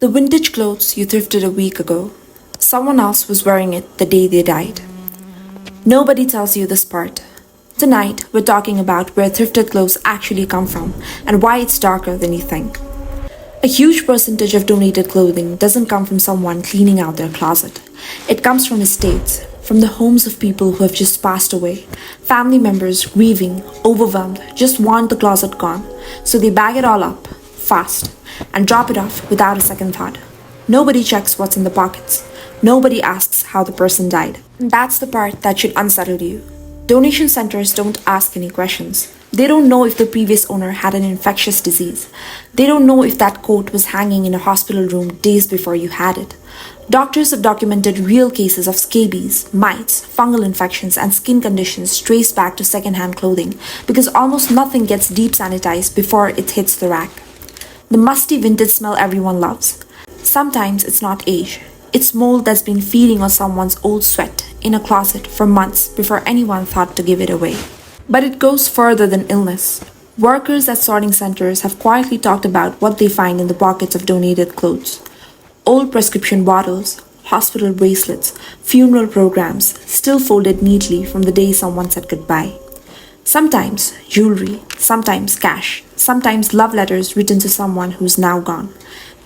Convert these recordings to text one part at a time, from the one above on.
The vintage clothes you thrifted a week ago, someone else was wearing it the day they died. Nobody tells you this part. Tonight, we're talking about where thrifted clothes actually come from and why it's darker than you think. A huge percentage of donated clothing doesn't come from someone cleaning out their closet. It comes from estates, from the homes of people who have just passed away, family members grieving, overwhelmed, just want the closet gone, so they bag it all up, fast, and drop it off without a second thought. Nobody checks what's in the pockets. Nobody asks how the person died. And that's the part that should unsettle you. Donation centers don't ask any questions. They don't know if the previous owner had an infectious disease. They don't know if that coat was hanging in a hospital room days before you had it. Doctors have documented real cases of scabies, mites, fungal infections, and skin conditions traced back to secondhand clothing because almost nothing gets deep sanitized before it hits the rack. The musty vintage smell everyone loves. Sometimes it's not age. It's mold that's been feeding on someone's old sweat in a closet for months before anyone thought to give it away. But it goes further than illness. Workers at sorting centers have quietly talked about what they find in the pockets of donated clothes. Old prescription bottles, hospital bracelets, funeral programs, still folded neatly from the day someone said goodbye. Sometimes jewelry, sometimes cash, sometimes love letters written to someone who's now gone.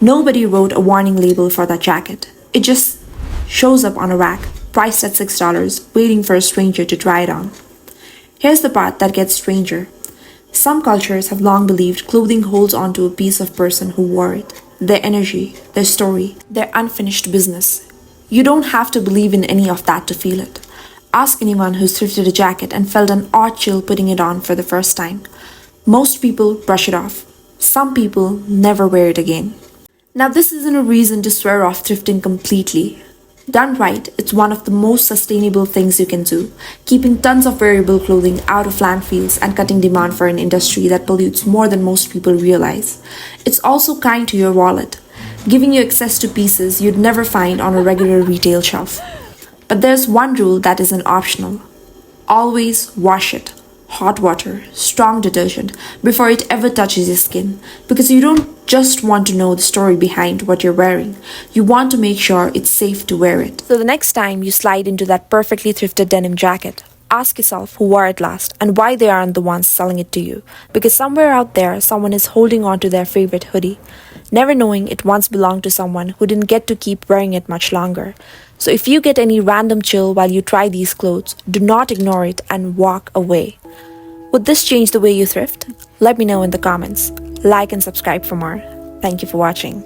Nobody wrote a warning label for that jacket. It just shows up on a rack, priced at $6, waiting for a stranger to try it on. Here's the part that gets stranger. Some cultures have long believed clothing holds onto a piece of person who wore it, their energy, their story, their unfinished business. You don't have to believe in any of that to feel it. Ask anyone who's thrifted a jacket and felt an odd chill putting it on for the first time. Most people brush it off. Some people never wear it again. Now, this isn't a reason to swear off thrifting completely. Done right, it's one of the most sustainable things you can do, keeping tons of wearable clothing out of landfills and cutting demand for an industry that pollutes more than most people realize. It's also kind to your wallet, giving you access to pieces you'd never find on a regular retail shelf. But there's one rule that isn't optional. Always wash it. Hot water, strong detergent, before it ever touches your skin. Because you don't just want to know the story behind what you're wearing. You want to make sure it's safe to wear it. So the next time you slide into that perfectly thrifted denim jacket, ask yourself who wore it last and why they aren't the ones selling it to you. Because somewhere out there, someone is holding on to their favorite hoodie, never knowing it once belonged to someone who didn't get to keep wearing it much longer. So if you get any random chill while you try these clothes, do not ignore it and walk away. Would this change the way you thrift? Let me know in the comments. Like and subscribe for more. Thank you for watching.